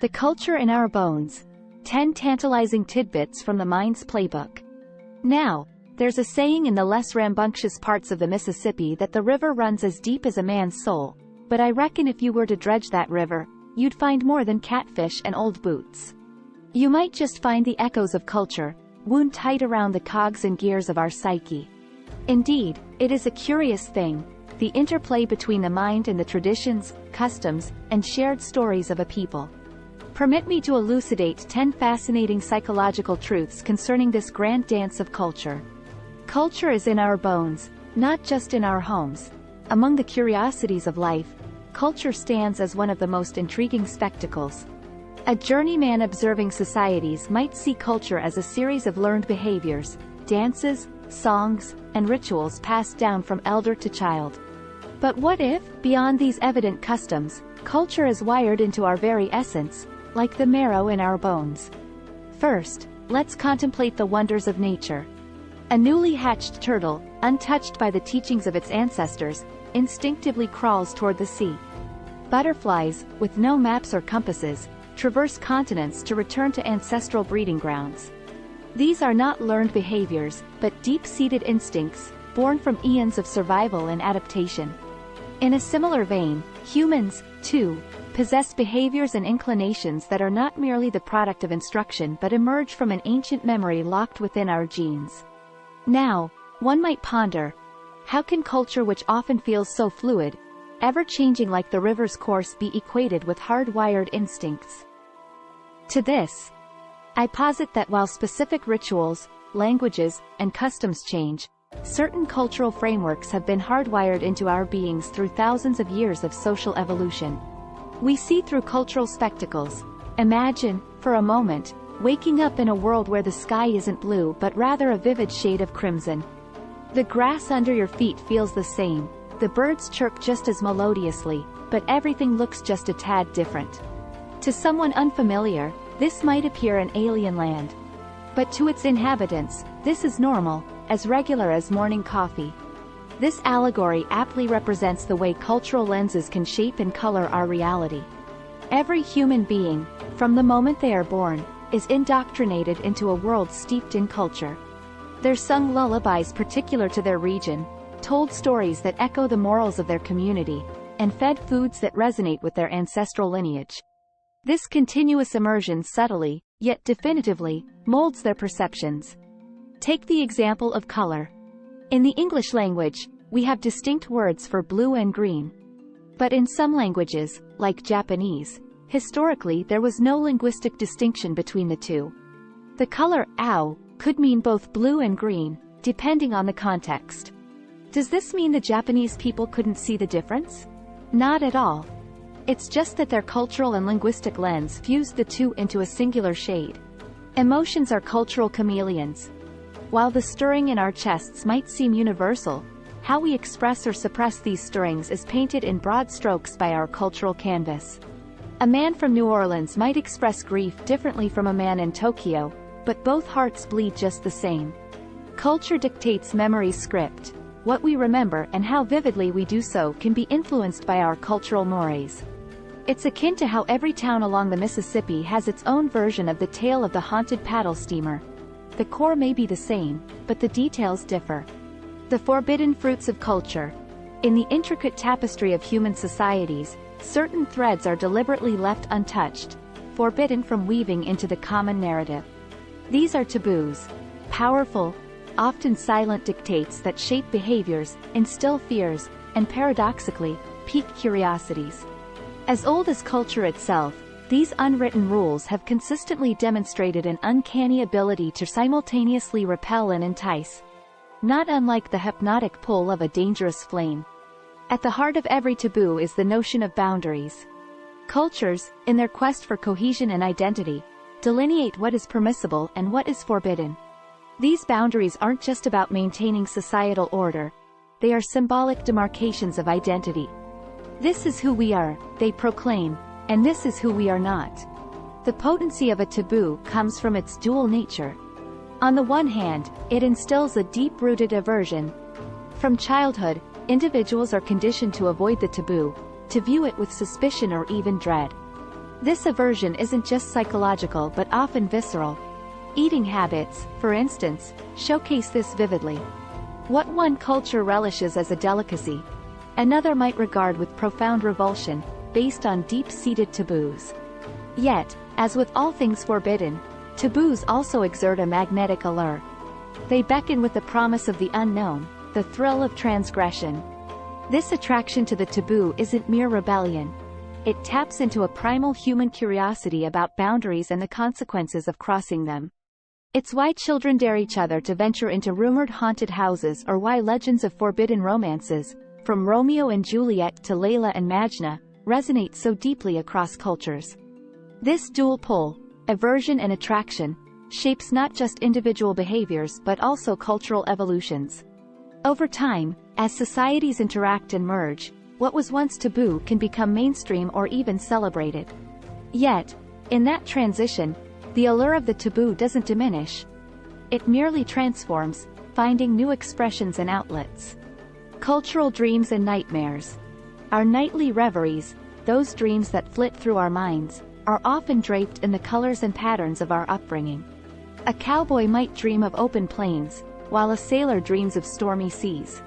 The culture in our bones. 10 tantalizing tidbits from the mind's playbook. Now, there's a saying in the less rambunctious parts of the Mississippi that the river runs as deep as a man's soul, but I reckon if you were to dredge that river, you'd find more than catfish and old boots. You might just find the echoes of culture, wound tight around the cogs and gears of our psyche. Indeed, it is a curious thing, the interplay between the mind and the traditions, customs, and shared stories of a people. Permit me to elucidate 10 fascinating psychological truths concerning this grand dance of culture. Culture is in our bones, not just in our homes. Among the curiosities of life, culture stands as one of the most intriguing spectacles. A journeyman observing societies might see culture as a series of learned behaviors, dances, songs, and rituals passed down from elder to child. But what if, beyond these evident customs, culture is wired into our very essence, like the marrow in our bones? First, let's contemplate the wonders of nature. A newly hatched turtle, untouched by the teachings of its ancestors, instinctively crawls toward the sea. Butterflies, with no maps or compasses, traverse continents to return to ancestral breeding grounds. These are not learned behaviors, but deep-seated instincts, born from eons of survival and adaptation. In a similar vein, humans, too, possess behaviors and inclinations that are not merely the product of instruction but emerge from an ancient memory locked within our genes. Now, one might ponder, how can culture, which often feels so fluid, ever-changing like the river's course, be equated with hardwired instincts? To this, I posit that while specific rituals, languages, and customs change, certain cultural frameworks have been hardwired into our beings through thousands of years of social evolution. We see through cultural spectacles. Imagine, for a moment, waking up in a world where the sky isn't blue but rather a vivid shade of crimson. The grass under your feet feels the same, the birds chirp just as melodiously, but everything looks just a tad different. To someone unfamiliar, this might appear an alien land. But to its inhabitants, this is normal, as regular as morning coffee. This allegory aptly represents the way cultural lenses can shape and color our reality. Every human being, from the moment they are born, is indoctrinated into a world steeped in culture. They're sung lullabies particular to their region, told stories that echo the morals of their community, and fed foods that resonate with their ancestral lineage. This continuous immersion subtly, yet definitively, molds their perceptions. Take the example of color. In the English language, we have distinct words for blue and green. But in some languages, like Japanese, historically there was no linguistic distinction between the two. The color ao could mean both blue and green, depending on the context. Does this mean the Japanese people couldn't see the difference? Not at all. It's just that their cultural and linguistic lens fused the two into a singular shade. Emotions are cultural chameleons. While the stirring in our chests might seem universal, how we express or suppress these stirrings is painted in broad strokes by our cultural canvas. A man from New Orleans might express grief differently from a man in Tokyo, but both hearts bleed just the same. Culture dictates memory's script. What we remember and how vividly we do so can be influenced by our cultural mores. It's akin to how every town along the Mississippi has its own version of the tale of the haunted paddle steamer. The core may be the same, but the details differ. The forbidden fruits of culture. In the intricate tapestry of human societies, certain threads are deliberately left untouched, forbidden from weaving into the common narrative. These are taboos, powerful, often silent dictates that shape behaviors, instill fears, and paradoxically, pique curiosities. As old as culture itself, these unwritten rules have consistently demonstrated an uncanny ability to simultaneously repel and entice, not unlike the hypnotic pull of a dangerous flame. At the heart of every taboo is the notion of boundaries. Cultures, in their quest for cohesion and identity, delineate what is permissible and what is forbidden. These boundaries aren't just about maintaining societal order, they are symbolic demarcations of identity. This is who we are, they proclaim, and this is who we are not. The potency of a taboo comes from its dual nature. On the one hand, it instills a deep-rooted aversion. From childhood, individuals are conditioned to avoid the taboo, to view it with suspicion or even dread. This aversion isn't just psychological but often visceral. Eating habits, for instance, showcase this vividly. What one culture relishes as a delicacy, another might regard with profound revulsion, based on deep-seated taboos. Yet, as with all things forbidden, taboos also exert a magnetic allure. They beckon with the promise of the unknown, the thrill of transgression. This attraction to the taboo isn't mere rebellion. It taps into a primal human curiosity about boundaries and the consequences of crossing them. It's why children dare each other to venture into rumored haunted houses, or why legends of forbidden romances, from Romeo and Juliet to Layla and Majnun, resonate so deeply across cultures. This dual pole, aversion and attraction, shapes not just individual behaviors but also cultural evolutions. Over time, as societies interact and merge, what was once taboo can become mainstream or even celebrated. Yet, in that transition, the allure of the taboo doesn't diminish. It merely transforms, finding new expressions and outlets. Cultural dreams and nightmares. Our nightly reveries, those dreams that flit through our minds, are often draped in the colors and patterns of our upbringing. A cowboy might dream of open plains, while a sailor dreams of stormy seas.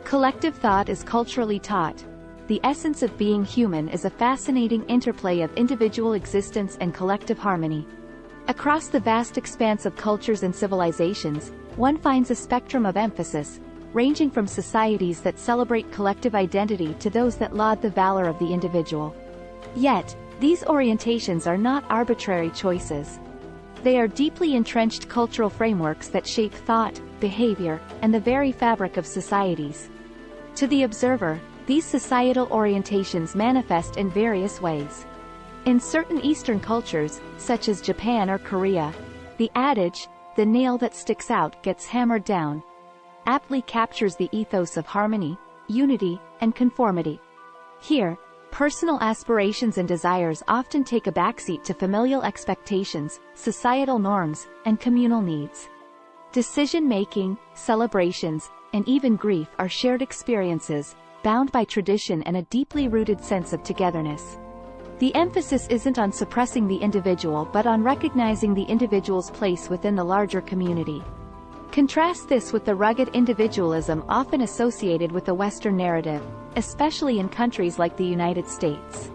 Collective thought is culturally taught. The essence of being human is a fascinating interplay of individual existence and collective harmony. Across the vast expanse of cultures and civilizations, one finds a spectrum of emphasis, ranging from societies that celebrate collective identity to those that laud the valor of the individual. Yet, these orientations are not arbitrary choices. They are deeply entrenched cultural frameworks that shape thought, behavior, and the very fabric of societies. To the observer, these societal orientations manifest in various ways. In certain Eastern cultures, such as Japan or Korea, the adage, "the nail that sticks out gets hammered down," aptly captures the ethos of harmony, unity, and conformity. Here, personal aspirations and desires often take a backseat to familial expectations, societal norms, and communal needs. Decision-making, celebrations, and even grief are shared experiences, bound by tradition and a deeply rooted sense of togetherness. The emphasis isn't on suppressing the individual but on recognizing the individual's place within the larger community. Contrast this with the rugged individualism often associated with the Western narrative, especially in countries like the United States.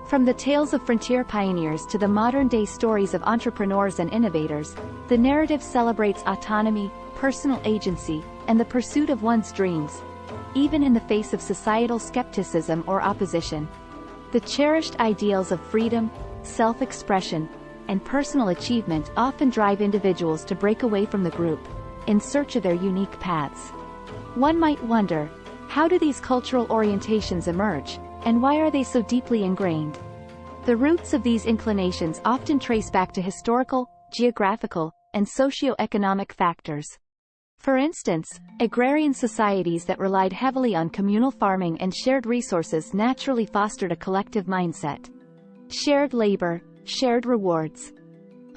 From the tales of frontier pioneers to the modern-day stories of entrepreneurs and innovators, the narrative celebrates autonomy, personal agency, and the pursuit of one's dreams, even in the face of societal skepticism or opposition. The cherished ideals of freedom, self-expression, and personal achievement often drive individuals to break away from the group, in search of their unique paths. One might wonder, how do these cultural orientations emerge, and why are they so deeply ingrained? The roots of these inclinations often trace back to historical, geographical, and socio-economic factors. For instance, agrarian societies that relied heavily on communal farming and shared resources naturally fostered a collective mindset. Shared labor, shared rewards.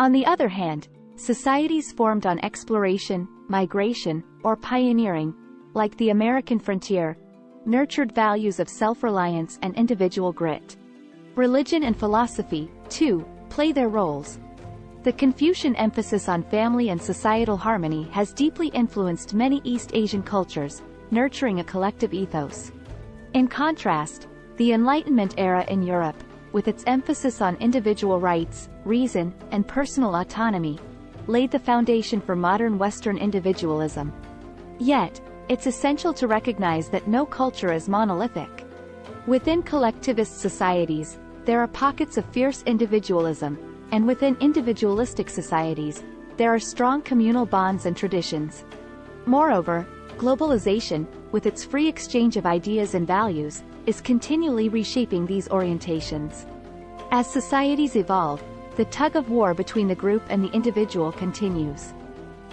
On the other hand, societies formed on exploration, migration, or pioneering, like the American frontier, nurtured values of self-reliance and individual grit. Religion and philosophy, too, play their roles. The Confucian emphasis on family and societal harmony has deeply influenced many East Asian cultures, nurturing a collective ethos. In contrast, the Enlightenment era in Europe, with its emphasis on individual rights, reason, and personal autonomy, laid the foundation for modern Western individualism. Yet, it's essential to recognize that no culture is monolithic. Within collectivist societies, there are pockets of fierce individualism, and within individualistic societies, there are strong communal bonds and traditions. Moreover, globalization, with its free exchange of ideas and values, is continually reshaping these orientations. As societies evolve, the tug-of-war between the group and the individual continues.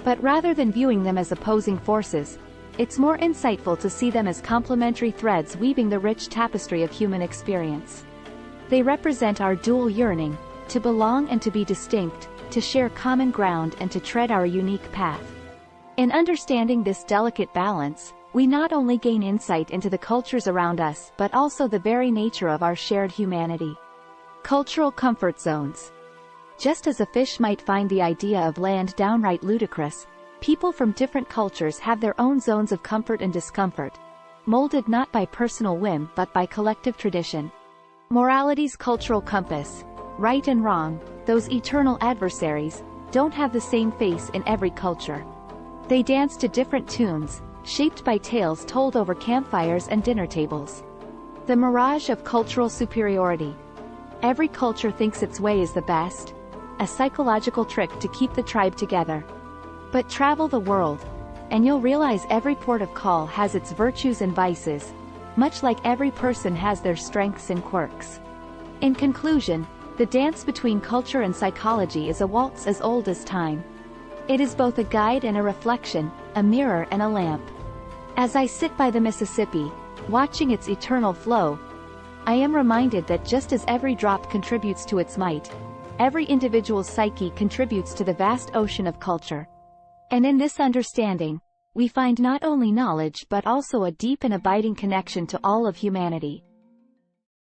But rather than viewing them as opposing forces, it's more insightful to see them as complementary threads weaving the rich tapestry of human experience. They represent our dual yearning, to belong and to be distinct, to share common ground and to tread our unique path. In understanding this delicate balance, we not only gain insight into the cultures around us but also the very nature of our shared humanity. Cultural comfort zones. Just as a fish might find the idea of land downright ludicrous, people from different cultures have their own zones of comfort and discomfort, molded not by personal whim but by collective tradition. Morality's cultural compass. Right and wrong, those eternal adversaries, don't have the same face in every culture. They dance to different tunes, shaped by tales told over campfires and dinner tables. The mirage of cultural superiority. Every culture thinks its way is the best, a psychological trick to keep the tribe together. But travel the world, and you'll realize every port of call has its virtues and vices, much like every person has their strengths and quirks. In conclusion, the dance between culture and psychology is a waltz as old as time. It is both a guide and a reflection, a mirror and a lamp. As I sit by the Mississippi, watching its eternal flow, I am reminded that just as every drop contributes to its might, every individual's psyche contributes to the vast ocean of culture. And in this understanding, we find not only knowledge but also a deep and abiding connection to all of humanity.